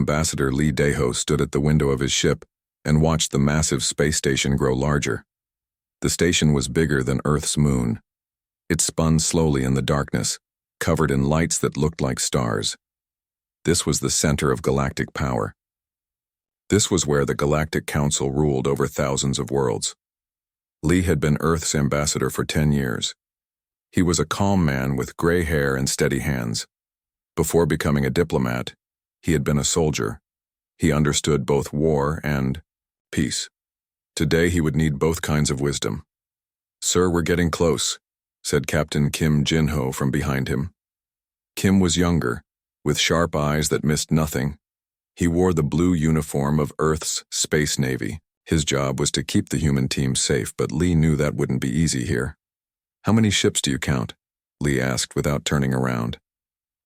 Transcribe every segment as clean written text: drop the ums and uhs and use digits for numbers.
Ambassador Lee Daho stood at the window of his ship and watched the massive space station grow larger. The station was bigger than Earth's moon. It spun slowly in the darkness, covered in lights that looked like stars. This was the center of galactic power. This was where the Galactic Council ruled over thousands of worlds. Lee had been Earth's ambassador for 10 years. He was a calm man with gray hair and steady hands. Before becoming a diplomat, he had been a soldier. He understood both war and peace. Today he would need both kinds of wisdom. "Sir, we're getting close," said Captain Kim Jin-ho from behind him. Kim was younger, with sharp eyes that missed nothing. He wore the blue uniform of Earth's Space Navy. His job was to keep the human team safe, but Lee knew that wouldn't be easy here. "How many ships do you count?" Lee asked without turning around.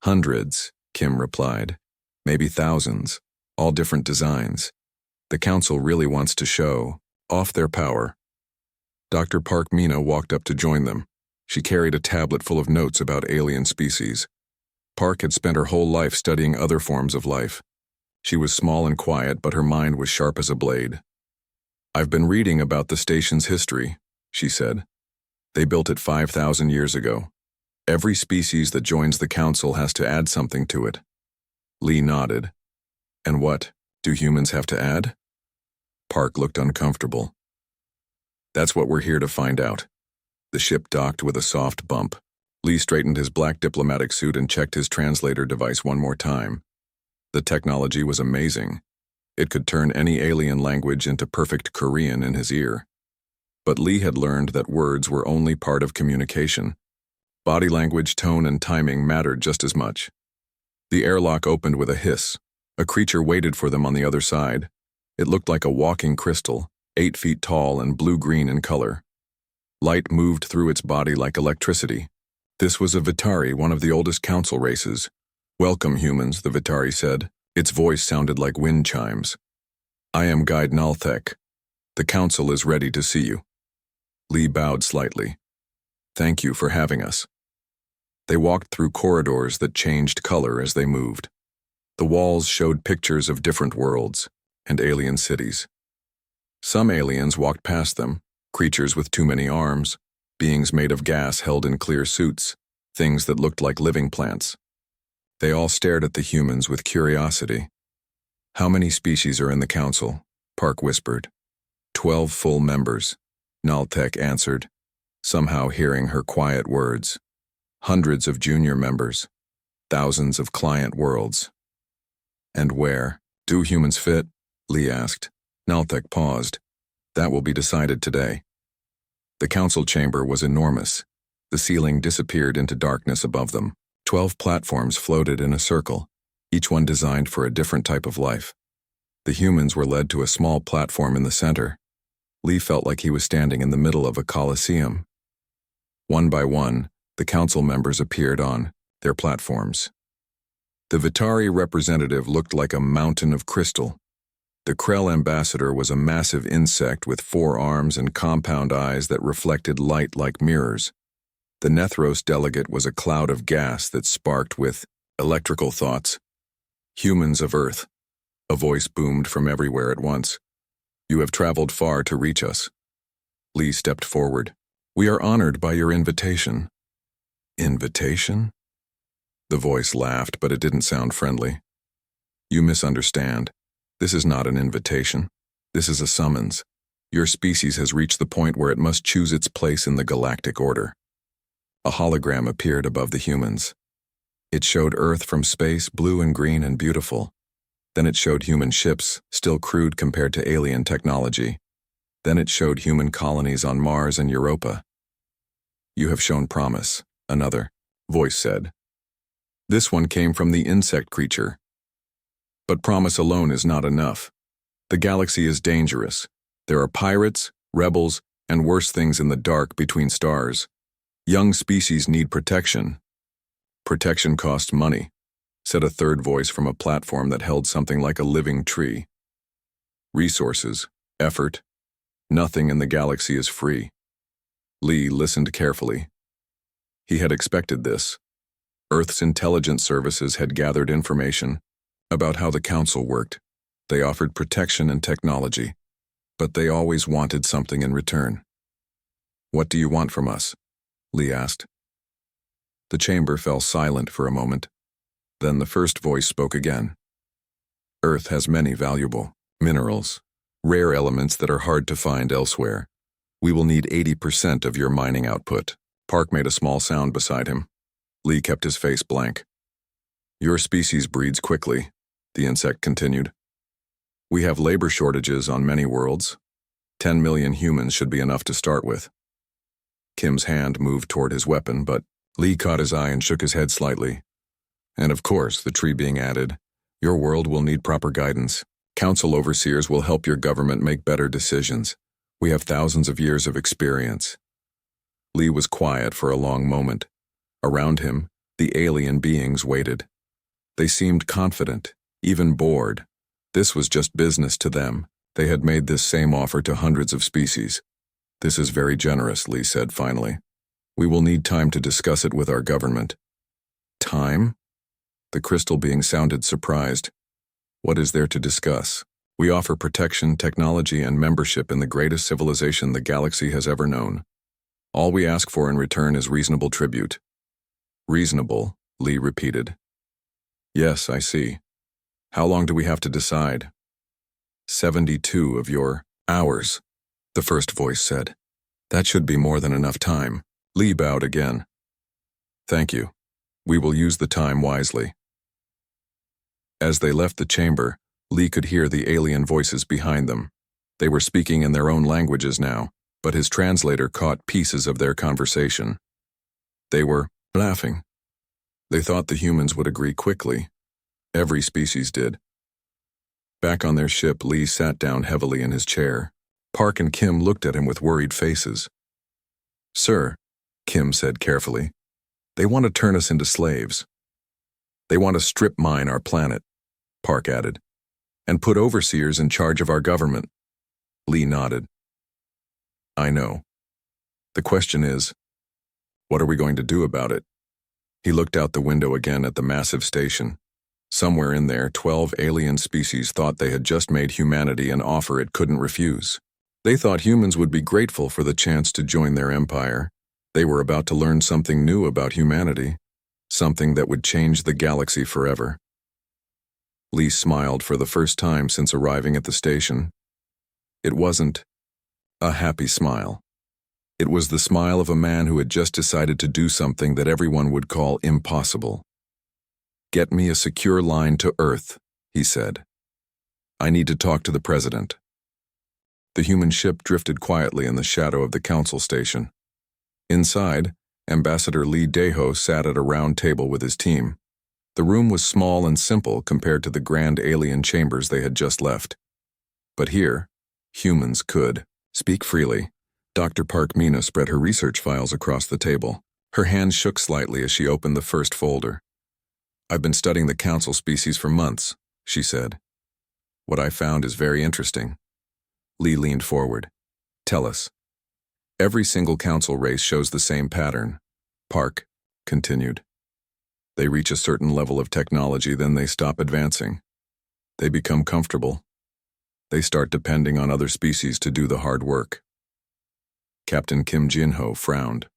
"Hundreds," Kim replied. "Maybe thousands, all different designs. The Council really wants to show off their power." Dr. Park Mina walked up to join them. She carried a tablet full of notes about alien species. Park had spent her whole life studying other forms of life. She was small and quiet, but her mind was sharp as a blade. "I've been reading about the station's history," she said. "They built it 5,000 years ago. Every species that joins the Council has to add something to it." Lee nodded. "And what do humans have to add?" Park looked uncomfortable. "That's what we're here to find out." The ship docked with a soft bump. Lee straightened his black diplomatic suit and checked his translator device one more time. The technology was amazing. It could turn any alien language into perfect Korean in his ear. But Lee had learned that words were only part of communication. Body language, tone, and timing mattered just as much. The airlock opened with a hiss. A creature waited for them on the other side. It looked like a walking crystal, 8 feet tall and blue-green in color. Light moved through its body like electricity. This was a Vitari, one of the oldest council races. "Welcome, humans," the Vitari said. Its voice sounded like wind chimes. "I am Guide Nalthek. The council is ready to see you." Lee bowed slightly. "Thank you for having us." They walked through corridors that changed color as they moved. The walls showed pictures of different worlds and alien cities. Some aliens walked past them, creatures with too many arms, beings made of gas held in clear suits, things that looked like living plants. They all stared at the humans with curiosity. "How many species are in the council?" Park whispered. 12 full members," Nalthek answered, somehow hearing her quiet words. "Hundreds of junior members, thousands of client worlds." "And where do humans fit?" Lee asked. Nalthek paused. "That will be decided today." The council chamber was enormous. The ceiling disappeared into darkness above them. 12 platforms floated in a circle, each one designed for a different type of life. The humans were led to a small platform in the center. Lee felt like he was standing in the middle of a coliseum. One by one, the council members appeared on their platforms. The Vitari representative looked like a mountain of crystal. The Krell ambassador was a massive insect with 4 arms and compound eyes that reflected light like mirrors. The Nethros delegate was a cloud of gas that sparked with electrical thoughts. "Humans of Earth," a voice boomed from everywhere at once. "You have traveled far to reach us." Lee stepped forward. "We are honored by your invitation." "Invitation?" The voice laughed, but it didn't sound friendly. "You misunderstand. This is not an invitation. This is a summons. Your species has reached the point where it must choose its place in the galactic order." A hologram appeared above the humans. It showed Earth from space, blue and green and beautiful. Then it showed human ships, still crude compared to alien technology. Then it showed human colonies on Mars and Europa. "You have shown promise," another voice said. This one came from the insect creature. "But promise alone is not enough. The galaxy is dangerous. There are pirates, rebels, and worse things in the dark between stars. Young species need protection." "Protection costs money," said a third voice from a platform that held something like a living tree. "Resources, effort. Nothing in the galaxy is free." Lee listened carefully. He had expected this. Earth's intelligence services had gathered information. about how the council worked. They offered protection and technology, but they always wanted something in return. "What do you want from us?" Lee asked. The chamber fell silent for a moment. Then the first voice spoke again. "Earth has many valuable minerals, rare elements that are hard to find elsewhere. We will need 80% of your mining output." Park made a small sound beside him. Lee kept his face blank. "Your species breeds quickly," the insect continued. "We have labor shortages on many worlds. 10 million humans should be enough to start with." Kim's hand moved toward his weapon, but Lee caught his eye and shook his head slightly. "And of course," the tree being added, "your world will need proper guidance. Council overseers will help your government make better decisions. We have thousands of years of experience." Lee was quiet for a long moment. Around him, the alien beings waited. They seemed confident, even bored. This was just business to them. They had made this same offer to hundreds of species. "This is very generous," Lee said finally. "We will need time to discuss it with our government." "Time?" The crystal being sounded surprised. "What is there to discuss? We offer protection, technology, and membership in the greatest civilization the galaxy has ever known. All we ask for in return is reasonable tribute." "Reasonable," Lee repeated. "Yes, I see. How long do we have to decide?" 72 of your hours, the first voice said. "That should be more than enough time." Lee bowed again. "Thank you. We will use the time wisely." As they left the chamber, Lee could hear the alien voices behind them. They were speaking in their own languages now, but his translator caught pieces of their conversation. They were laughing. They thought the humans would agree quickly. Every species did. Back on their ship, Lee sat down heavily in his chair. Park and Kim looked at him with worried faces. "Sir," Kim said carefully, "they want to turn us into slaves. They want to strip mine our planet," Park added, "and put overseers in charge of our government." Lee nodded. "I know. The question is, what are we going to do about it?" He looked out the window again at the massive station. Somewhere in there, 12 alien species thought they had just made humanity an offer it couldn't refuse. They thought humans would be grateful for the chance to join their empire. They were about to learn something new about humanity, something that would change the galaxy forever. Lee smiled for the first time since arriving at the station. It wasn't a happy smile. It was the smile of a man who had just decided to do something that everyone would call impossible. "Get me a secure line to Earth," he said. "I need to talk to the president." The human ship drifted quietly in the shadow of the council station. Inside, Ambassador Lee Deho sat at a round table with his team. The room was small and simple compared to the grand alien chambers they had just left. But here, humans could speak freely. Dr. Park Mina spread her research files across the table. Her hands shook slightly as she opened the first folder. "I've been studying the council species for months," she said. "What I found is very interesting." Lee leaned forward. "Tell us." "Every single council race shows the same pattern," Park continued. "They reach a certain level of technology, then they stop advancing. They become comfortable. They start depending on other species to do the hard work." Captain Kim Jin-ho frowned.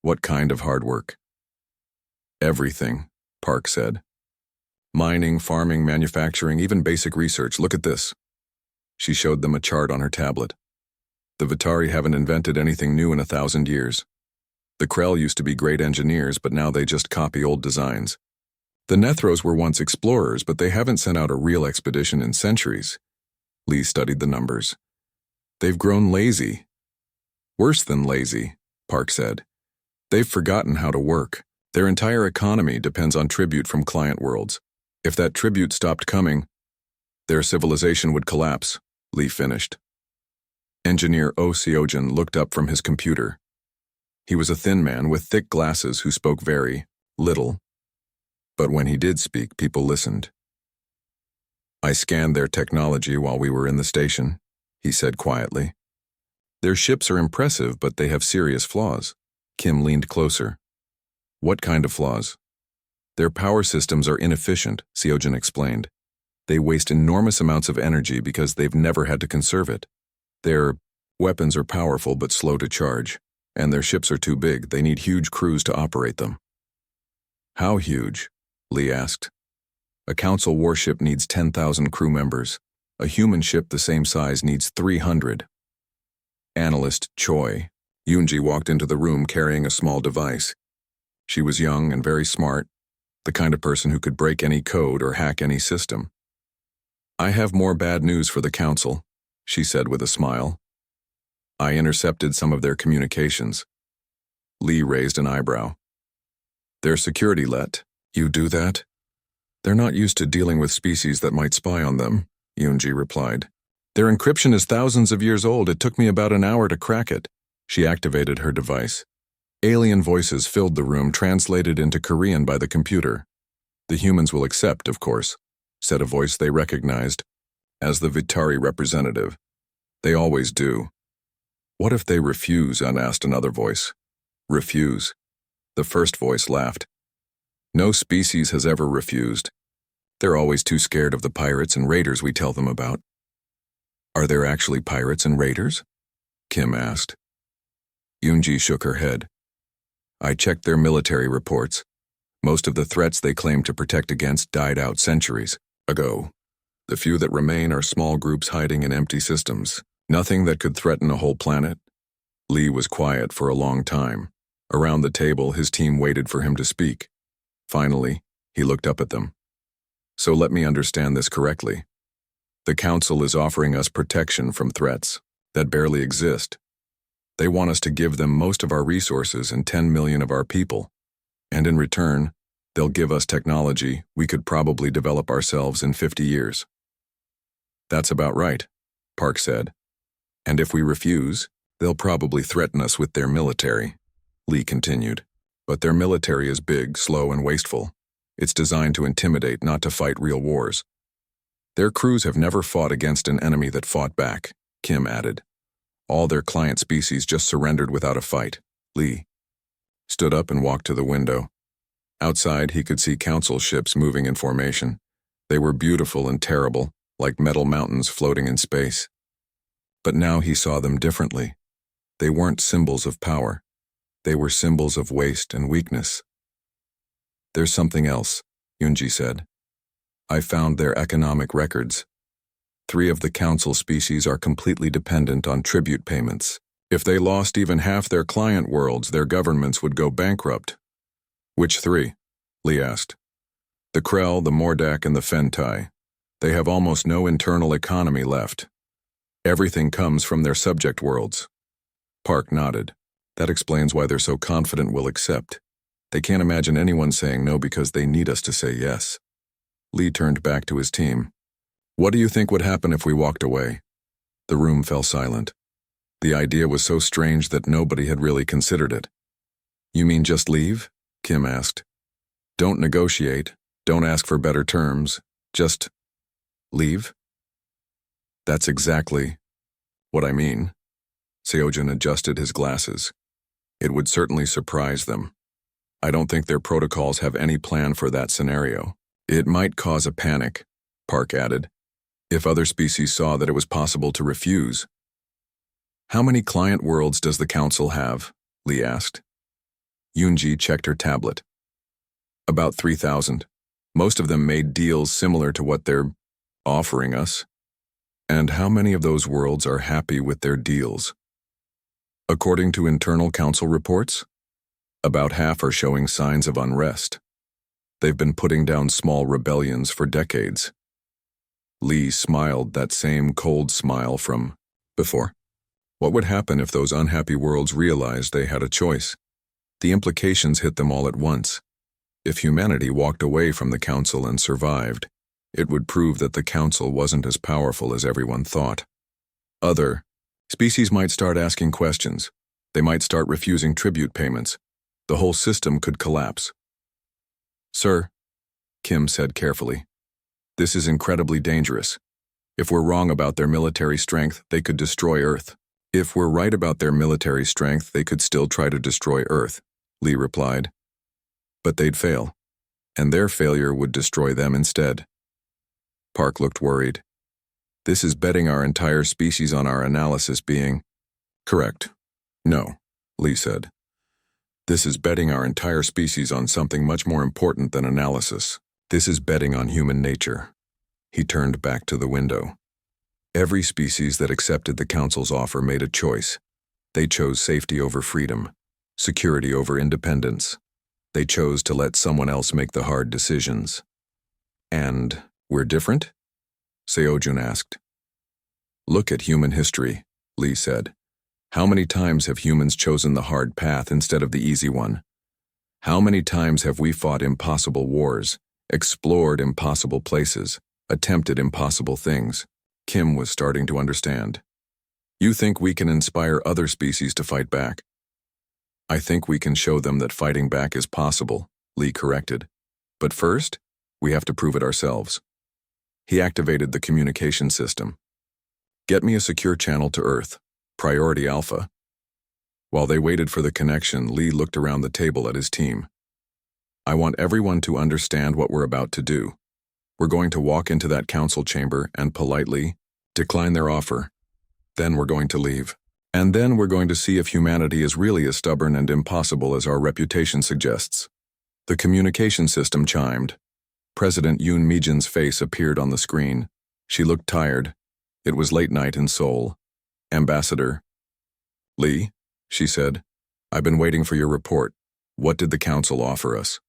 "What kind of hard work?" "Everything," Park said. "Mining, farming, manufacturing, even basic research. Look at this." She showed them a chart on her tablet. "The Vitari haven't invented anything new in 1,000 years. The Krell used to be great engineers, but now they just copy old designs. The Nethros were once explorers, but they haven't sent out a real expedition in centuries." Lee studied the numbers. "They've grown lazy." "Worse than lazy," Park said. "They've forgotten how to work. Their entire economy depends on tribute from client worlds. If that tribute stopped coming, their civilization would collapse," Lee finished. Engineer O. Seojin looked up from his computer. He was a thin man with thick glasses who spoke very little. But when he did speak, people listened. "I scanned their technology while we were in the station," he said quietly. "Their ships are impressive, but they have serious flaws." Kim leaned closer. "What kind of flaws?" Their power systems are inefficient, Seojin explained. They waste enormous amounts of energy because they've never had to conserve it. Their weapons are powerful but slow to charge, and their ships are too big. They need huge crews to operate them. How huge? Lee asked. A council warship needs 10,000 crew members. A human ship the same size needs 300. Analyst Choi. Yoonji walked into the room carrying a small device. She was young and very smart, the kind of person who could break any code or hack any system. I have more bad news for the council, she said with a smile. I intercepted some of their communications. Lee raised an eyebrow. Their security let you do that? They're not used to dealing with species that might spy on them, Yoonji replied. Their encryption is thousands of years old. It took me about an hour to crack it. She activated her device. Alien voices filled the room, translated into Korean by the computer. The humans will accept, of course, said a voice they recognized as the Vitari representative. They always do. What if they refuse? Asked another voice. Refuse? The first voice laughed. No species has ever refused. They're always too scared of the pirates and raiders we tell them about. Are there actually pirates and raiders? Kim asked. Yoonji shook her head. I checked their military reports. Most of the threats they claim to protect against died out centuries ago. The few that remain are small groups hiding in empty systems. Nothing that could threaten a whole planet. Lee was quiet for a long time. Around the table, his team waited for him to speak. Finally, he looked up at them. So let me understand this correctly. The Council is offering us protection from threats that barely exist. They want us to give them most of our resources and 10 million of our people. And in return, they'll give us technology we could probably develop ourselves in 50 years. That's about right, Park said. And if we refuse, they'll probably threaten us with their military, Lee continued. But their military is big, slow, and wasteful. It's designed to intimidate, not to fight real wars. Their crews have never fought against an enemy that fought back, Kim added. All their client species just surrendered without a fight. Lee stood up and walked to the window. Outside, he could see council ships moving in formation. They were beautiful and terrible, like metal mountains floating in space. But now he saw them differently. They weren't symbols of power. They were symbols of waste and weakness. There's something else, Yoonji said. I found their economic records. 3 of the council species are completely dependent on tribute payments. If they lost even half their client worlds, their governments would go bankrupt. Which 3? Lee asked. The Krell, the Mordak, and the Fentai. They have almost no internal economy left. Everything comes from their subject worlds. Park nodded. That explains why they're so confident we'll accept. They can't imagine anyone saying no because they need us to say yes. Lee turned back to his team. What do you think would happen if we walked away? The room fell silent. The idea was so strange that nobody had really considered it. You mean just leave? Kim asked. Don't negotiate. Don't ask for better terms. Just leave? That's exactly what I mean. Seojin adjusted his glasses. It would certainly surprise them. I don't think their protocols have any plan for that scenario. It might cause a panic, Park added, if other species saw that it was possible to refuse. How many client worlds does the council have? Lee asked. Yoonji checked her tablet. About 3,000. Most of them made deals similar to what they're offering us. And how many of those worlds are happy with their deals? According to internal council reports, about half are showing signs of unrest. They've been putting down small rebellions for decades. Lee smiled, that same cold smile from before. What would happen if those unhappy worlds realized they had a choice? The implications hit them all at once. If humanity walked away from the council and survived, it would prove that the council wasn't as powerful as everyone thought. Other species might start asking questions. They might start refusing tribute payments. The whole system could collapse. Sir, Kim said carefully, this is incredibly dangerous. If we're wrong about their military strength, they could destroy Earth. If we're right about their military strength, they could still try to destroy Earth, Lee replied. But they'd fail. and their failure would destroy them instead. Park looked worried. This is betting our entire species on our analysis being correct. No, Lee said. This is betting our entire species on something much more important than analysis. This is betting on human nature. He turned back to the window. Every species that accepted the Council's offer made a choice. They chose safety over freedom, security over independence. They chose to let someone else make the hard decisions. And we're different? Seojun asked. Look at human history, Lee said. How many times have humans chosen the hard path instead of the easy one? How many times have we fought impossible wars, explored impossible places, attempted impossible things? Kim was starting to understand. You think we can inspire other species to fight back? I think we can show them that fighting back is possible, Lee corrected. But first, we have to prove it ourselves. He activated the communication system. Get me a secure channel to Earth, Priority Alpha. While they waited for the connection, Lee looked around the table at his team. I want everyone to understand what we're about to do. We're going to walk into that council chamber and politely decline their offer. Then we're going to leave. And then we're going to see if humanity is really as stubborn and impossible as our reputation suggests. The communication system chimed. President Yoon Mi-jin's face appeared on the screen. She looked tired. It was late night in Seoul. Ambassador. Lee, she said, I've been waiting for your report. What did the council offer us?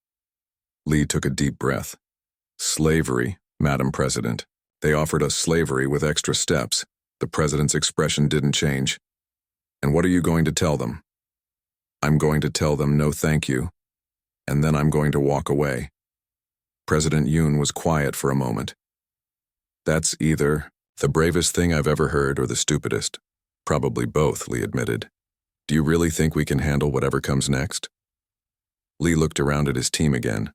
Lee took a deep breath. Slavery, Madam President. They offered us slavery with extra steps. The president's expression didn't change. And what are you going to tell them? I'm going to tell them no thank you. And then I'm going to walk away. President Yoon was quiet for a moment. That's either the bravest thing I've ever heard or the stupidest. Probably both, Lee admitted. Do you really think we can handle whatever comes next? Lee looked around at his team again.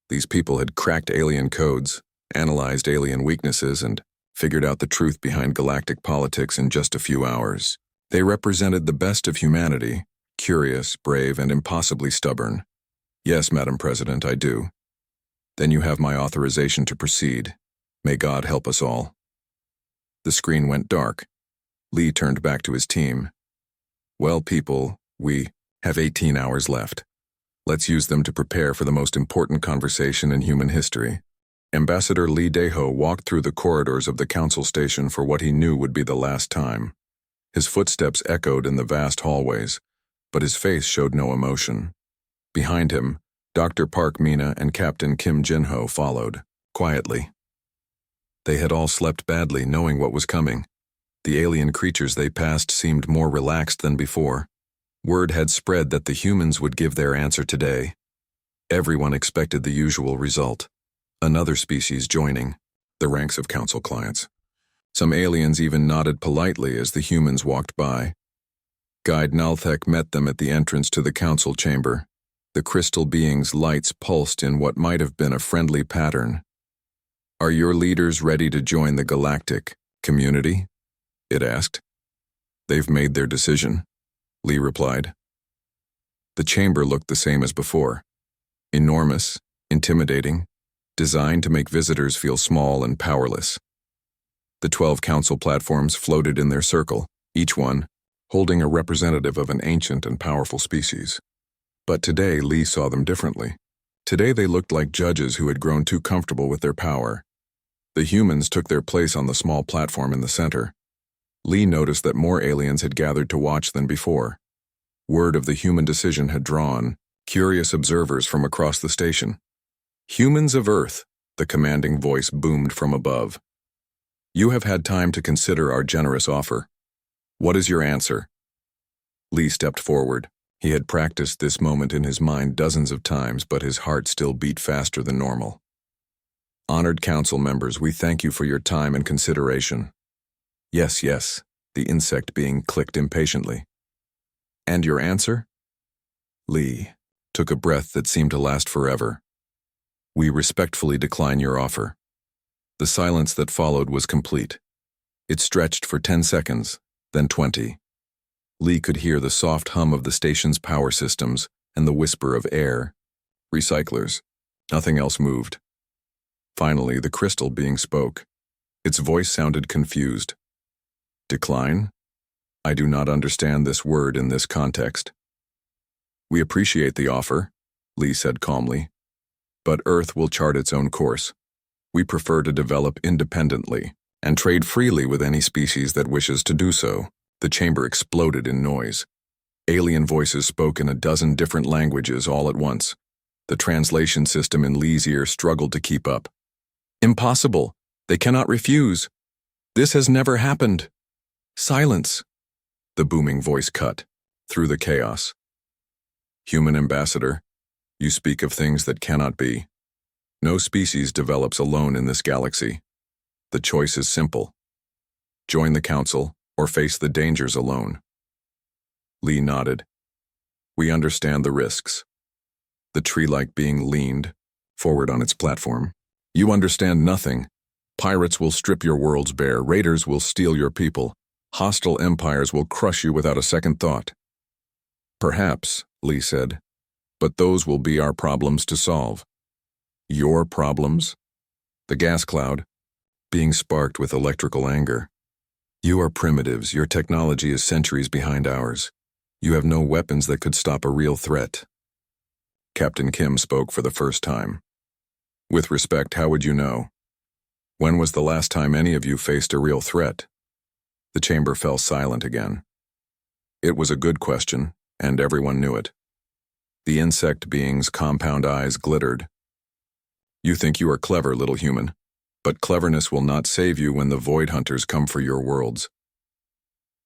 These people had cracked alien codes, analyzed alien weaknesses, and figured out the truth behind galactic politics in just a few hours. They represented the best of humanity, curious, brave, and impossibly stubborn. Yes, Madam President, I do. Then you have my authorization to proceed. May God help us all. The screen went dark. Lee turned back to his team. Well, people, we have 18 hours left. Let's use them to prepare for the most important conversation in human history. Ambassador Lee Dae-ho walked through the corridors of the council station for what he knew would be the last time. His footsteps echoed in the vast hallways, but his face showed no emotion. Behind him, Dr. Park Mina and Captain Kim Jin-ho followed, quietly. They had all slept badly, knowing what was coming. The alien creatures they passed seemed more relaxed than before. Word had spread that the humans would give their answer today. Everyone expected the usual result. Another species joining the ranks of council clients. Some aliens even nodded politely as the humans walked by. Guide Nalthek met them at the entrance to the council chamber. The crystal being's lights pulsed in what might have been a friendly pattern. Are your leaders ready to join the galactic community? It asked. They've made their decision, Lee replied. The chamber looked the same as before. Enormous, intimidating, designed to make visitors feel small and powerless. The 12 council platforms floated in their circle, each one holding a representative of an ancient and powerful species. But today, Lee saw them differently. Today they looked like judges who had grown too comfortable with their power. The humans took their place on the small platform in the center. Lee noticed that more aliens had gathered to watch than before. Word of the human decision had drawn curious observers from across the station. Humans of Earth, the commanding voice boomed from above. You have had time to consider our generous offer. What is your answer? Lee stepped forward. He had practiced this moment in his mind dozens of times, but his heart still beat faster than normal. Honored council members, we thank you for your time and consideration. Yes, yes, the insect being clicked impatiently. And your answer? Lee took a breath that seemed to last forever. We respectfully decline your offer. The silence that followed was complete. It stretched for 10 seconds, then 20. Lee could hear the soft hum of the station's power systems and the whisper of air, recyclers, Nothing else moved. Finally, the crystal being spoke. Its voice sounded confused. Decline? I do not understand this word in this context. We appreciate the offer, Lee said calmly. But Earth will chart its own course. We prefer to develop independently and trade freely with any species that wishes to do so. The chamber exploded in noise. Alien voices spoke in a dozen different languages all at once. The translation system in Lee's ear struggled to keep up. Impossible! They cannot refuse! This has never happened! Silence! The booming voice cut through the chaos. Human ambassador, you speak of things that cannot be. No species develops alone in this galaxy. The choice is simple. Join the council or face the dangers alone. Lee nodded. We understand the risks. The tree-like being leaned forward on its platform. You understand nothing. Pirates will strip your worlds bare. Raiders will steal your people. Hostile empires will crush you without a second thought. Perhaps, Lee said, but those will be our problems to solve. Your problems? The gas cloud, being sparked with electrical anger. You are primitives. Your technology is centuries behind ours. You have no weapons that could stop a real threat. Captain Kim spoke for the first time. With respect, how would you know? When was the last time any of you faced a real threat? The chamber fell silent again. It was a good question, and everyone knew it. The insect being's compound eyes glittered. You think you are clever, little human, but cleverness will not save you when the Void Hunters come for your worlds.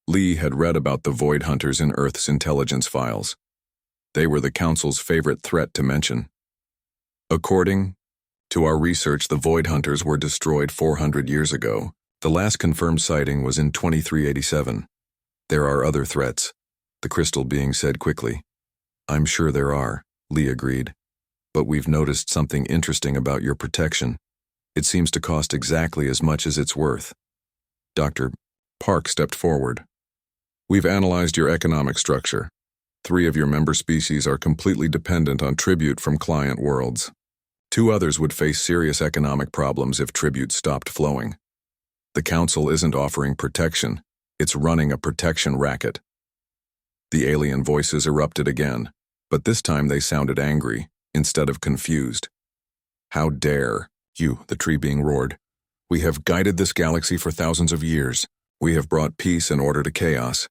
Lee had read about the Void Hunters in Earth's intelligence files. They were the Council's favorite threat to mention. According to our research, the Void Hunters were destroyed 400 years ago. The last confirmed sighting was in 2387. There are other threats, the crystal being said quickly. I'm sure there are, Lee agreed. But we've noticed something interesting about your protection. It seems to cost exactly as much as it's worth. Dr. Park stepped forward. We've analyzed your economic structure. 3 of your member species are completely dependent on tribute from client worlds. 2 others would face serious economic problems if tribute stopped flowing. The Council isn't offering protection, it's running a protection racket. The alien voices erupted again, but this time they sounded angry, instead of confused. How dare you, the tree being roared. We have guided this galaxy for thousands of years. We have brought peace and order to chaos.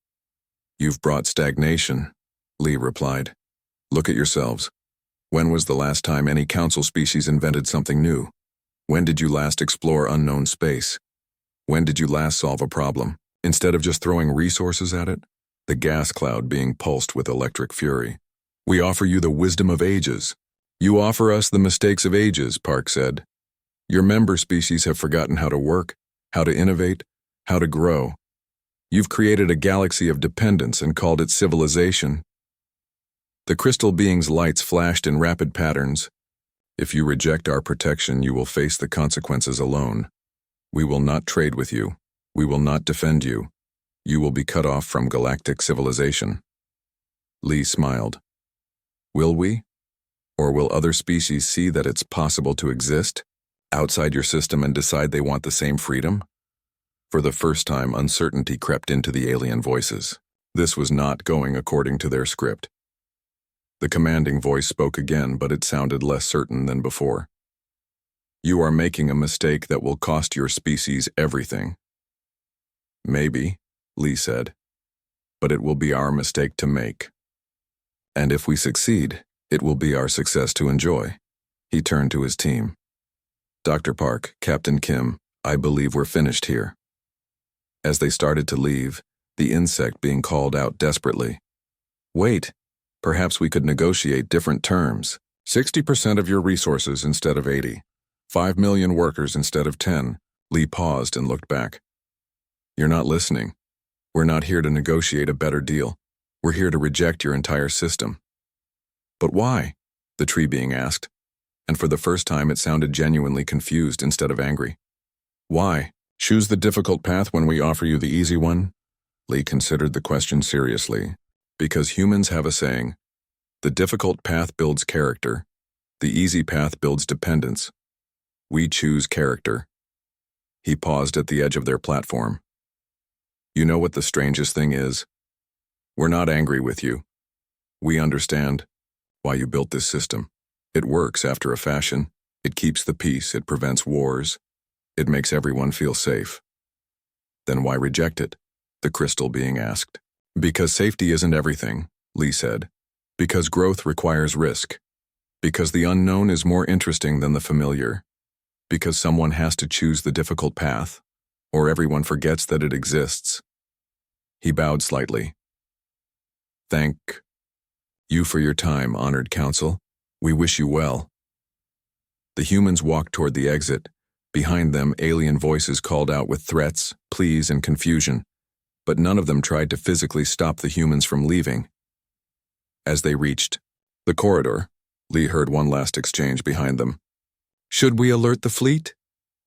You've brought stagnation, Lee replied. Look at yourselves. When was the last time any council species invented something new? When did you last explore unknown space? When did you last solve a problem, instead of just throwing resources at it? The gas cloud being pulsed with electric fury. We offer you the wisdom of ages. You offer us the mistakes of ages, Park said. Your member species have forgotten how to work, how to innovate, how to grow. You've created a galaxy of dependence and called it civilization. The crystal being's lights flashed in rapid patterns. If you reject our protection, you will face the consequences alone. We will not trade with you. We will not defend you. You will be cut off from galactic civilization. Lee smiled. Will we? Or will other species see that it's possible to exist outside your system and decide they want the same freedom? For the first time, uncertainty crept into the alien voices. This was not going according to their script. The commanding voice spoke again, but it sounded less certain than before. You are making a mistake that will cost your species everything. Maybe, Lee said, but it will be our mistake to make. And if we succeed, it will be our success to enjoy. He turned to his team. Dr. Park, Captain Kim, I believe we're finished here. As they started to leave, the insect being called out desperately. Wait, perhaps we could negotiate different terms. 60% of your resources instead of 80. 5 million workers instead of 10. Lee paused and looked back. You're not listening. We're not here to negotiate a better deal. We're here to reject your entire system. But why? The tree being asked, and for the first time it sounded genuinely confused instead of angry. Why? Choose the difficult path when we offer you the easy one? Lee considered the question seriously. Because humans have a saying, the difficult path builds character, The easy path builds dependence. We choose character. He paused at the edge of their platform. You know what the strangest thing is? We're not angry with you. We understand why you built this system. It works after a fashion. It keeps the peace. It prevents wars. It makes everyone feel safe. Then why reject it? The crystal being asked. Because safety isn't everything, Lee said. Because growth requires risk. Because the unknown is more interesting than the familiar. Because someone has to choose the difficult path, or everyone forgets that it exists. He bowed slightly. Thank you for your time, honored council. We wish you well. The humans walked toward the exit. Behind them, alien voices called out with threats, pleas, and confusion, but none of them tried to physically stop the humans from leaving. As they reached the corridor, Lee heard one last exchange behind them. Should we alert the fleet?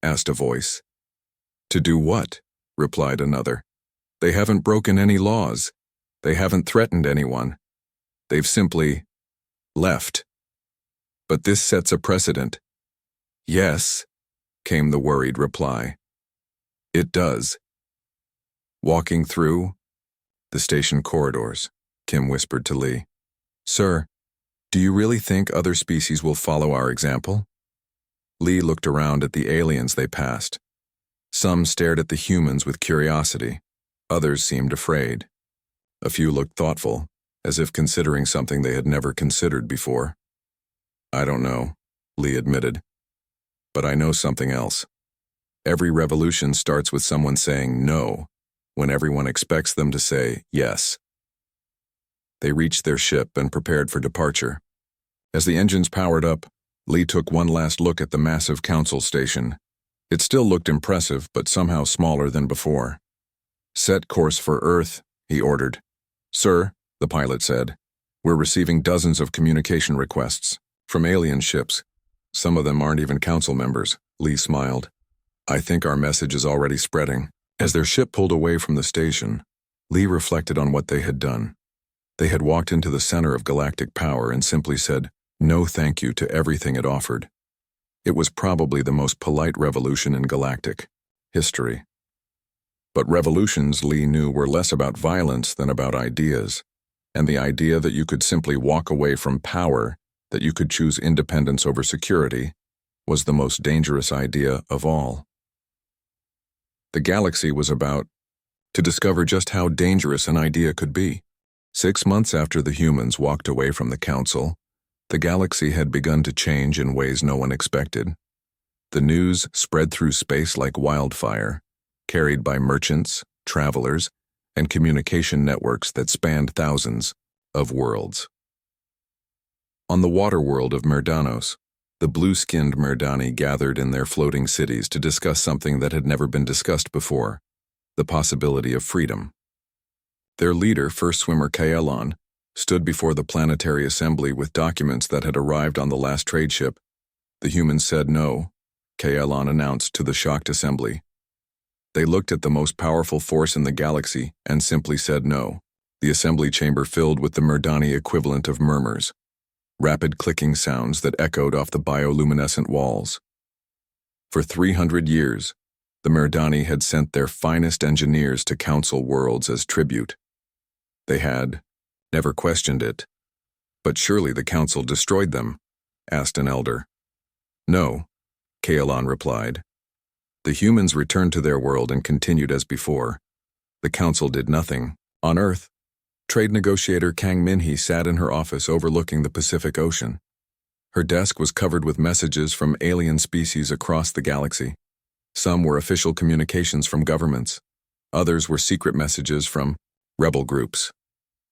Asked a voice. To do what? Replied another. They haven't broken any laws. They haven't threatened anyone. They've simply left. But this sets a precedent. Yes, came the worried reply. It does. Walking through the station corridors, Kim whispered to Lee. Sir, do you really think other species will follow our example? Lee looked around at the aliens they passed. Some stared at the humans with curiosity. Others seemed afraid. A few looked thoughtful, as if considering something they had never considered before. I don't know, Lee admitted. But I know something else. Every revolution starts with someone saying no, when everyone expects them to say yes. They reached their ship and prepared for departure. As the engines powered up, Lee took one last look at the massive council station. It still looked impressive, but somehow smaller than before. Set course for Earth, he ordered. Sir, the pilot said, we're receiving dozens of communication requests from alien ships. Some of them aren't even council members, Lee smiled. I think our message is already spreading. As their ship pulled away from the station, Lee reflected on what they had done. They had walked into the center of galactic power and simply said, no thank you to everything it offered. It was probably the most polite revolution in galactic history. But revolutions, Lee knew, were less about violence than about ideas, and the idea that you could simply walk away from power, that you could choose independence over security, was the most dangerous idea of all. The galaxy was about to discover just how dangerous an idea could be. 6 months after the humans walked away from the council, the galaxy had begun to change in ways no one expected. The news spread through space like wildfire, carried by merchants, travelers, and communication networks that spanned thousands of worlds. On the water world of Myrdanos, the blue-skinned Myrdani gathered in their floating cities to discuss something that had never been discussed before, the possibility of freedom. Their leader, first swimmer Kaelon, stood before the planetary assembly with documents that had arrived on the last trade ship. The humans said no, Kaelon announced to the shocked assembly. They looked at the most powerful force in the galaxy and simply said no. The assembly chamber filled with the Myrdani equivalent of murmurs, rapid clicking sounds that echoed off the bioluminescent walls. For 300 years, the Myrdani had sent their finest engineers to council worlds as tribute. They had never questioned it. But surely the council destroyed them, asked an elder. No, Kaelon replied. The humans returned to their world and continued as before. The council did nothing. On Earth, trade negotiator Kang Minhee sat in her office overlooking the Pacific Ocean. Her desk was covered with messages from alien species across the galaxy. Some were official communications from governments. Others were secret messages from rebel groups.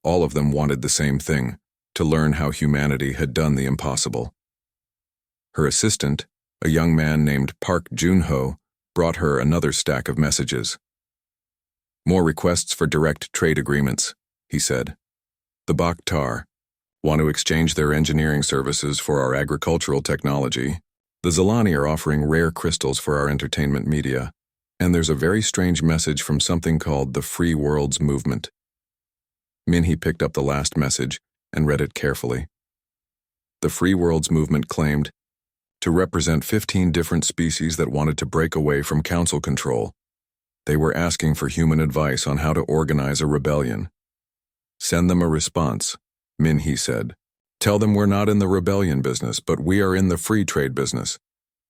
All of them wanted the same thing, to learn how humanity had done the impossible. Her assistant, a young man named Park Junho, brought her another stack of messages. More requests for direct trade agreements, he said. The Bakhtar want to exchange their engineering services for our agricultural technology. The Zalani are offering rare crystals for our entertainment media. And there's a very strange message from something called the Free Worlds Movement. Minhee picked up the last message and read it carefully. The Free Worlds movement claimed to represent 15 different species that wanted to break away from council control. They were asking for human advice on how to organize a rebellion. Send them a response, Minhee said. Tell them we're not in the rebellion business, but we are in the free trade business.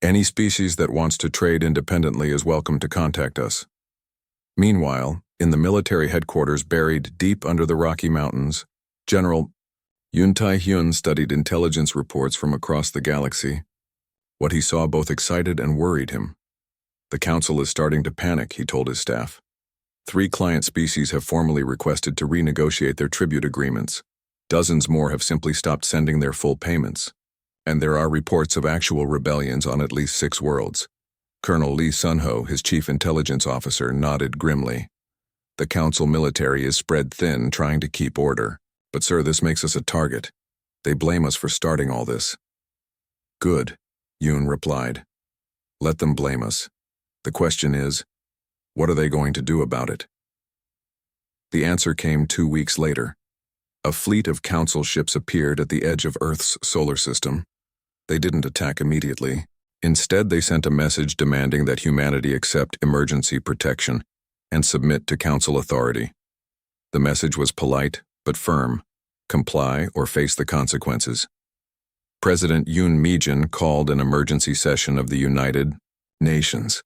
Any species that wants to trade independently is welcome to contact us. Meanwhile, in the military headquarters buried deep under the Rocky Mountains, General Yoon Tae-hyun studied intelligence reports from across the galaxy. What he saw both excited and worried him. The council is starting to panic, he told his staff. 3 client species have formally requested to renegotiate their tribute agreements. Dozens more have simply stopped sending their full payments. And there are reports of actual rebellions on at least 6 worlds. Colonel Lee Sun-ho, his chief intelligence officer, nodded grimly. The council military is spread thin, trying to keep order. But sir, this makes us a target. They blame us for starting all this. Good, Yoon replied. Let them blame us. The question is, what are they going to do about it? The answer came 2 weeks later. A fleet of council ships appeared at the edge of Earth's solar system. They didn't attack immediately. Instead, they sent a message demanding that humanity accept emergency protection and submit to council authority. The message was polite but firm. Comply or face the consequences. President Yoon Mi-jin called an emergency session of the United Nations.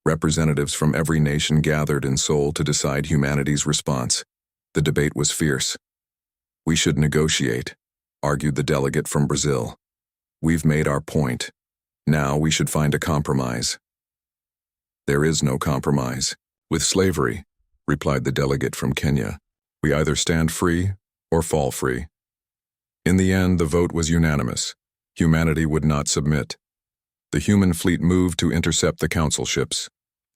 Representatives from every nation gathered in Seoul to decide humanity's response. The debate was fierce. We should negotiate, argued the delegate from Brazil. We've made our point. Now we should find a compromise. There is no compromise. With slavery, replied the delegate from Kenya. We either stand free or fall free. In the end, the vote was unanimous. Humanity would not submit. The human fleet moved to intercept the council ships.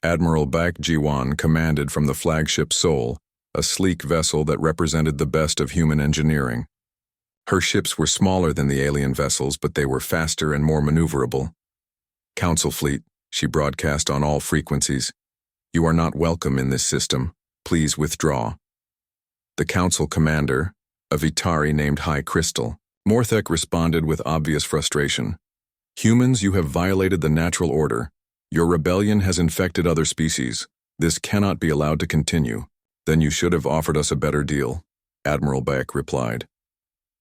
Admiral Baek Ji-won commanded from the flagship Seoul, a sleek vessel that represented the best of human engineering. Her ships were smaller than the alien vessels, but they were faster and more maneuverable. Council fleet, she broadcast on all frequencies. You are not welcome in this system. Please withdraw. The council commander, a Vitari named High Crystal, Morthek responded with obvious frustration. Humans, you have violated the natural order. Your rebellion has infected other species. This cannot be allowed to continue. Then you should have offered us a better deal, Admiral Baek replied.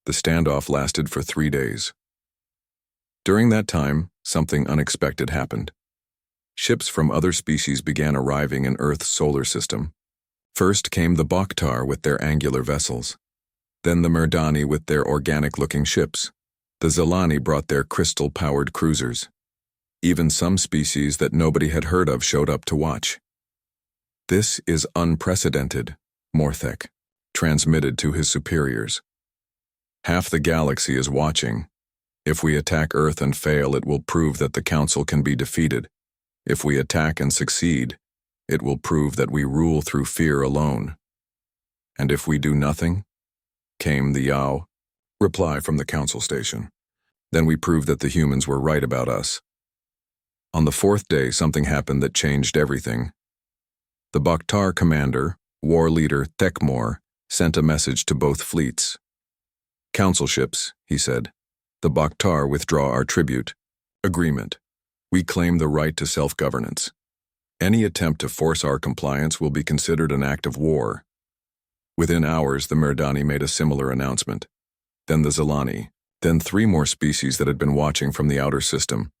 The standoff lasted for 3 days. During that time, something unexpected happened. Ships from other species began arriving in Earth's solar system. First came the Bakhtar with their angular vessels. Then the Merdani with their organic-looking ships. The Zalani brought their crystal-powered cruisers. Even some species that nobody had heard of showed up to watch. This is unprecedented, Morthek transmitted to his superiors. Half the galaxy is watching. If we attack Earth and fail, it will prove that the Council can be defeated. If we attack and succeed, it will prove that we rule through fear alone. And if we do nothing, came the Yao reply from the Council station. Then we prove that the humans were right about us. On the 4th day, something happened that changed everything. The Bakhtar commander, war leader Thekmor, sent a message to both fleets. Council ships, he said, the Bakhtar withdraw our tribute. Agreement. We claim the right to self-governance. Any attempt to force our compliance will be considered an act of war. Within hours, the Merdani made a similar announcement. Then the Zalani. Then 3 more species that had been watching from the outer system.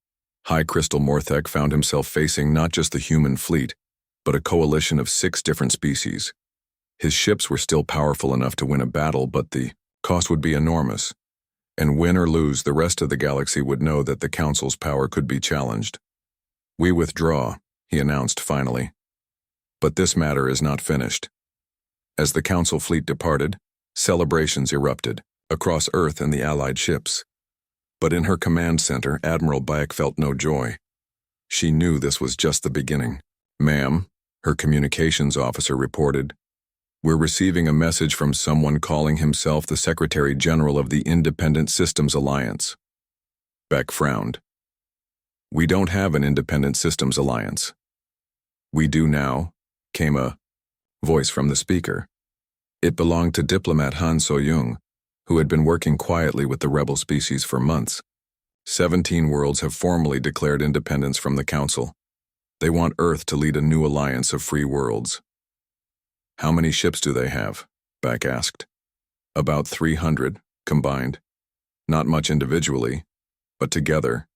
High Crystal Morthek found himself facing not just the human fleet, but a coalition of 6 different species. His ships were still powerful enough to win a battle, but the cost would be enormous. And win or lose, the rest of the galaxy would know that the Council's power could be challenged. We withdraw, he announced finally. But this matter is not finished. As the Council fleet departed, celebrations erupted across Earth and the Allied ships. But in her command center, Admiral Baek felt no joy. She knew this was just the beginning. Ma'am, her communications officer reported, we're receiving a message from someone calling himself the Secretary General of the Independent Systems Alliance. Baek frowned. We don't have an Independent Systems Alliance. We do now, came a voice from the speaker. It belonged to diplomat Han So-young, who had been working quietly with the rebel species for months. 17 worlds have formally declared independence from the Council. They want Earth to lead a new alliance of free worlds. How many ships do they have? Beck asked. About 300, combined. Not much individually, but together.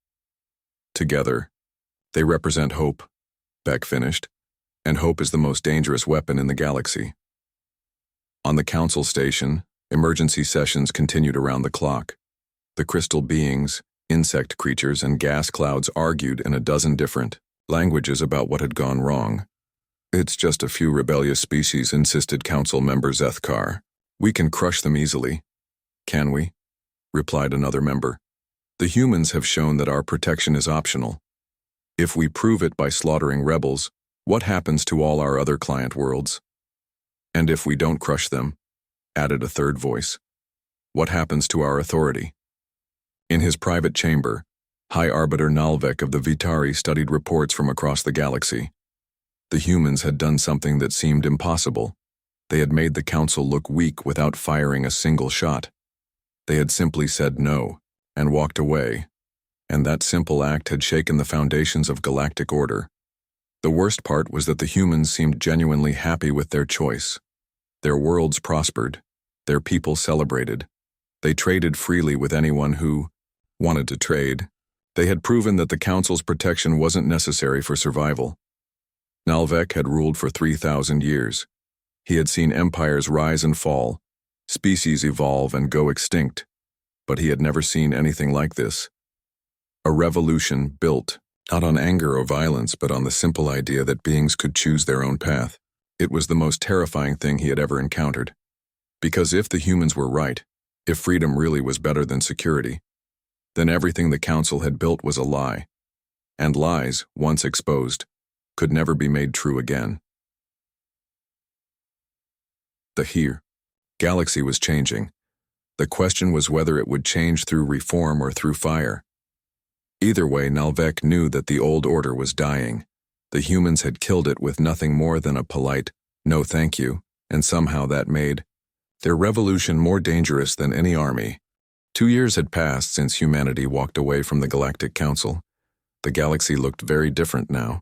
Together, they represent hope, Beck finished, and hope is the most dangerous weapon in the galaxy. On the Council station, emergency sessions continued around the clock. The crystal beings, insect creatures, and gas clouds argued in a dozen different languages about what had gone wrong. It's just a few rebellious species, insisted Council member Zethkar. We can crush them easily. Can we? Replied another member. The humans have shown that our protection is optional. If we prove it by slaughtering rebels, what happens to all our other client worlds? And if we don't crush them, added a third voice, what happens to our authority? In his private chamber, High Arbiter Nalvek of the Vitari studied reports from across the galaxy. The humans had done something that seemed impossible. They had made the Council look weak without firing a single shot. They had simply said no and walked away, and that simple act had shaken the foundations of galactic order. The worst part was that the humans seemed genuinely happy with their choice. Their worlds prospered. Their people celebrated. They traded freely with anyone who wanted to trade. They had proven that the Council's protection wasn't necessary for survival. Nalvek had ruled for 3,000 years. He had seen empires rise and fall, species evolve and go extinct, but he had never seen anything like this. A revolution built not on anger or violence, but on the simple idea that beings could choose their own path. It was the most terrifying thing he had ever encountered. Because if the humans were right, if freedom really was better than security, then everything the Council had built was a lie. And lies, once exposed, could never be made true again. The galaxy was changing. The question was whether it would change through reform or through fire. Either way, Nalvek knew that the old order was dying. The humans had killed it with nothing more than a polite, no thank you, and somehow that made their revolution more dangerous than any army. 2 years had passed since humanity walked away from the Galactic Council. The galaxy looked very different now.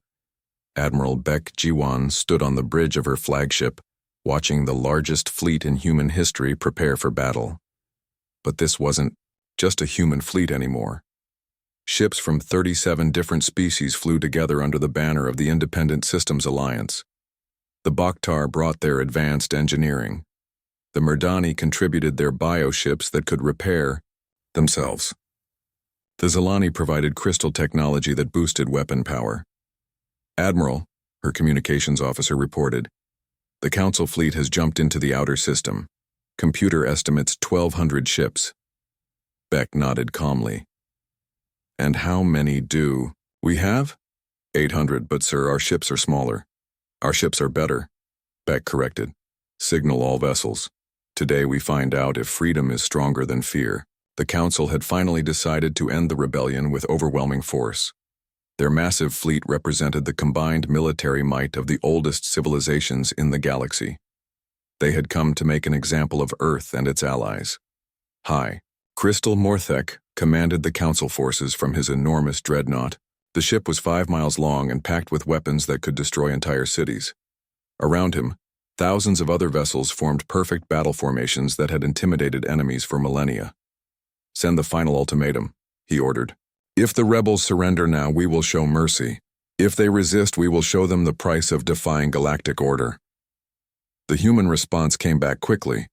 Admiral Beck Jiwan stood on the bridge of her flagship, watching the largest fleet in human history prepare for battle. But this wasn't just a human fleet anymore. Ships from 37 different species flew together under the banner of the Independent Systems Alliance. The Bakhtar brought their advanced engineering. The Merdani contributed their bioships that could repair themselves. The Zilani provided crystal technology that boosted weapon power. Admiral, her communications officer reported, the Council fleet has jumped into the outer system. Computer estimates 1,200 ships. Beck nodded calmly. And how many do we have? 800, but sir, our ships are smaller. Our ships are better, Beck corrected. Signal all vessels. Today we find out if freedom is stronger than fear. The Council had finally decided to end the rebellion with overwhelming force. Their massive fleet represented the combined military might of the oldest civilizations in the galaxy. They had come to make an example of Earth and its allies. High Crystal Morthek commanded the Council forces from his enormous dreadnought. The ship was 5 miles long and packed with weapons that could destroy entire cities. Around him, thousands of other vessels formed perfect battle formations that had intimidated enemies for millennia. Send the final ultimatum, he ordered. If the rebels surrender now, we will show mercy. If they resist, we will show them the price of defying galactic order. The human response came back quickly.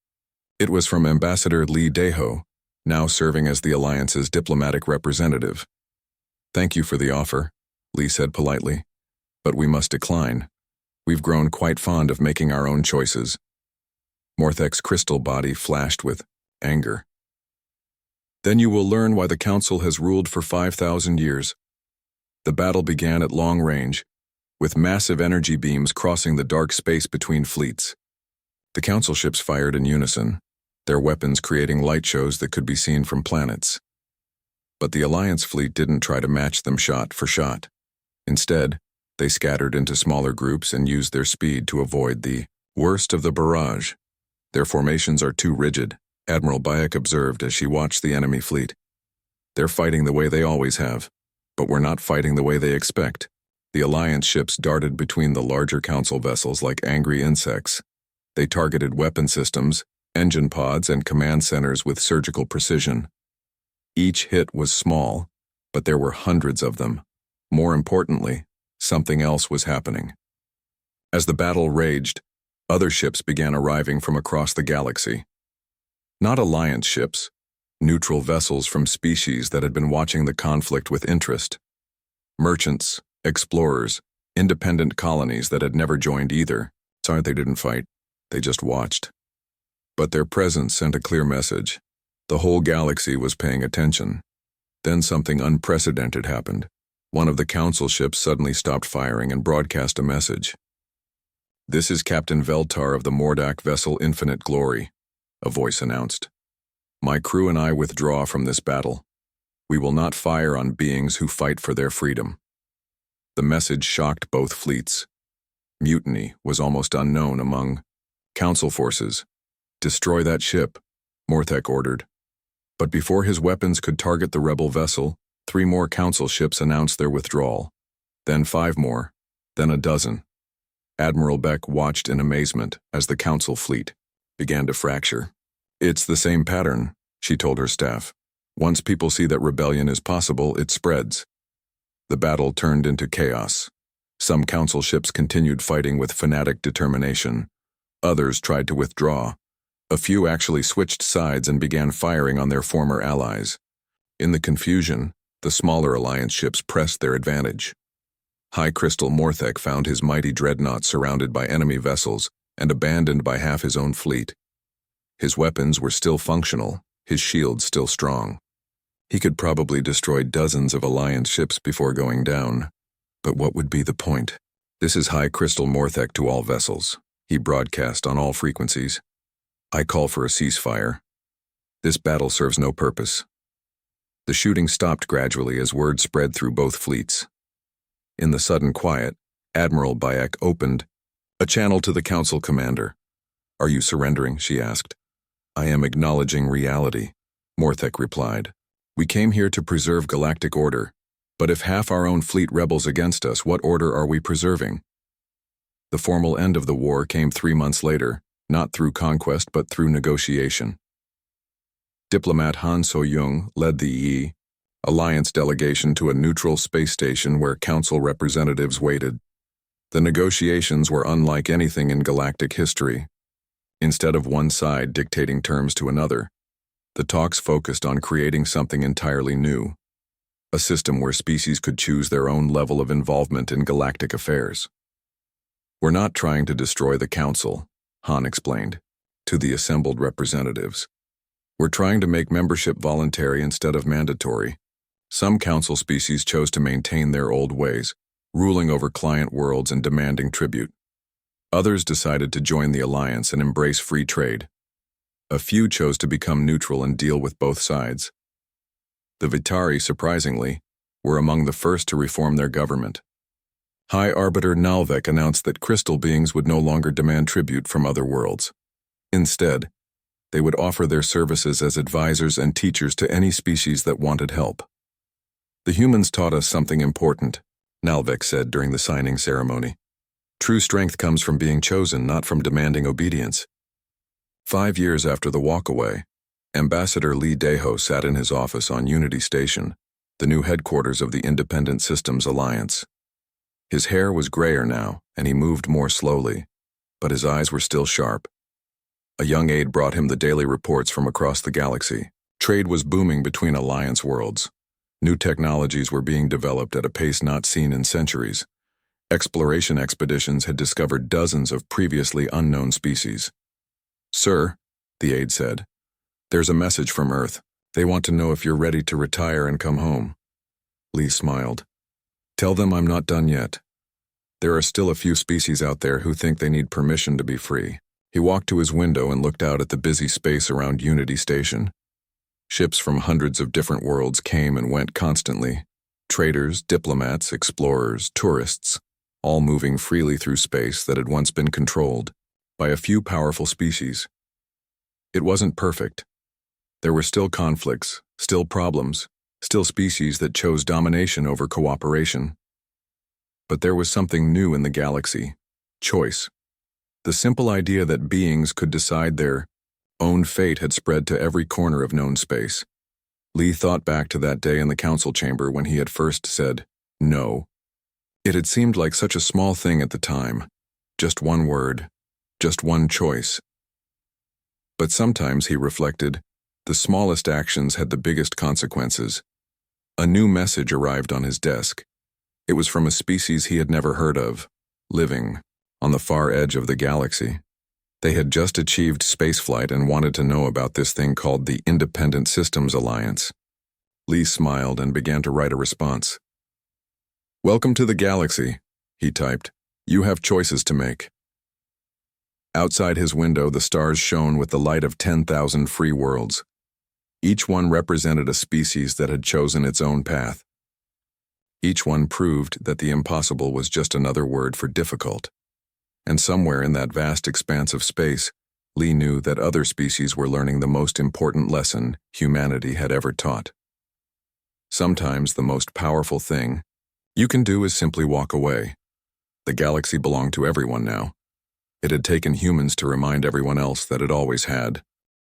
It was from Ambassador Lee Deho, now serving as the Alliance's diplomatic representative. Thank you for the offer, Lee said politely, but we must decline. We've grown quite fond of making our own choices. Morthek's crystal body flashed with anger. Then you will learn why the Council has ruled for 5,000 years. The battle began at long range, with massive energy beams crossing the dark space between fleets. The Council ships fired in unison, their weapons creating light shows that could be seen from planets. But the Alliance fleet didn't try to match them shot for shot. Instead, they scattered into smaller groups and used their speed to avoid the worst of the barrage. Their formations are too rigid, Admiral Bayek observed as she watched the enemy fleet. They're fighting the way they always have, but we're not fighting the way they expect. The Alliance ships darted between the larger Council vessels like angry insects. They targeted weapon systems, engine pods, and command centers with surgical precision. Each hit was small, but there were hundreds of them. More importantly, something else was happening. As the battle raged, other ships began arriving from across the galaxy. Not Alliance ships, neutral vessels from species that had been watching the conflict with interest. Merchants, explorers, independent colonies that had never joined either. Sorry, they didn't fight, they just watched. But their presence sent a clear message. The whole galaxy was paying attention. Then something unprecedented happened. One of the Council ships suddenly stopped firing and broadcast a message. "This is Captain Veltar of the Mordak vessel Infinite Glory," a voice announced. "My crew and I withdraw from this battle. We will not fire on beings who fight for their freedom." The message shocked both fleets. Mutiny was almost unknown among Council forces. "Destroy that ship," Morthek ordered. But before his weapons could target the rebel vessel, 3 more Council ships announced their withdrawal. Then 5 more, then a dozen. Admiral Beck watched in amazement as the Council fleet began to fracture. "It's the same pattern," she told her staff. "Once people see that rebellion is possible, it spreads." The battle turned into chaos. Some Council ships continued fighting with fanatic determination. Others tried to withdraw. A few actually switched sides and began firing on their former allies. In the confusion, the smaller Alliance ships pressed their advantage. High Crystal Morthek found his mighty dreadnought surrounded by enemy vessels and abandoned by half his own fleet. His weapons were still functional, his shields still strong. He could probably destroy dozens of Alliance ships before going down. But what would be the point? "This is High Crystal Morthek to all vessels," he broadcast on all frequencies. "I call for a ceasefire. This battle serves no purpose." The shooting stopped gradually as word spread through both fleets. In the sudden quiet, Admiral Bayek opened a channel to the Council commander. "Are you surrendering?" she asked. "I am acknowledging reality," Morthek replied. "We came here to preserve galactic order, but if half our own fleet rebels against us, what order are we preserving?" The formal end of the war came 3 months later, not through conquest but through negotiation. Diplomat Han So-young led the Yi Alliance delegation to a neutral space station where Council representatives waited. The negotiations were unlike anything in galactic history. Instead of one side dictating terms to another, the talks focused on creating something entirely new, a system where species could choose their own level of involvement in galactic affairs. "We're not trying to destroy the Council," Han explained, to the assembled representatives. "We're trying to make membership voluntary instead of mandatory. Some Council species chose to maintain their old ways, ruling over client worlds and demanding tribute. Others decided to join the Alliance and embrace free trade. A few chose to become neutral and deal with both sides. The Vitari, surprisingly, were among the first to reform their government. High Arbiter Nalvek announced that crystal beings would no longer demand tribute from other worlds. Instead, they would offer their services as advisors and teachers to any species that wanted help. "The humans taught us something important," Nalvek said during the signing ceremony. "True strength comes from being chosen, not from demanding obedience." 5 years after the walkaway, Ambassador Lee Daeho sat in his office on Unity Station, the new headquarters of the Independent Systems Alliance. His hair was grayer now, and he moved more slowly, but his eyes were still sharp. A young aide brought him the daily reports from across the galaxy. Trade was booming between Alliance worlds. New technologies were being developed at a pace not seen in centuries. Exploration expeditions had discovered dozens of previously unknown species. "Sir," the aide said, "there's a message from Earth. They want to know if you're ready to retire and come home." Lee smiled. "Tell them I'm not done yet. There are still a few species out there who think they need permission to be free." He walked to his window and looked out at the busy space around Unity Station. Ships from hundreds of different worlds came and went constantly. Traders, diplomats, explorers, tourists, all moving freely through space that had once been controlled by a few powerful species. It wasn't perfect, There were still conflicts, still problems, still species that chose domination over cooperation. But there was something new in the galaxy: choice. The simple idea that beings could decide their own fate had spread to every corner of known space. Lee thought back to that day in the council chamber when he had first said, "No." It had seemed like such a small thing at the time. Just one word, just one choice. But sometimes, he reflected, the smallest actions had the biggest consequences. A new message arrived on his desk. It was from a species he had never heard of, living on the far edge of the galaxy. They had just achieved spaceflight and wanted to know about this thing called the Independent Systems Alliance. Lee smiled and began to write a response. "Welcome to the galaxy," he typed. "You have choices to make." Outside his window, the stars shone with the light of 10,000 free worlds. Each one represented a species that had chosen its own path. Each one proved that the impossible was just another word for difficult. And somewhere in that vast expanse of space, Lee knew that other species were learning the most important lesson humanity had ever taught. Sometimes the most powerful thing you can do is simply walk away. The galaxy belonged to everyone now. It had taken humans to remind everyone else that it always had.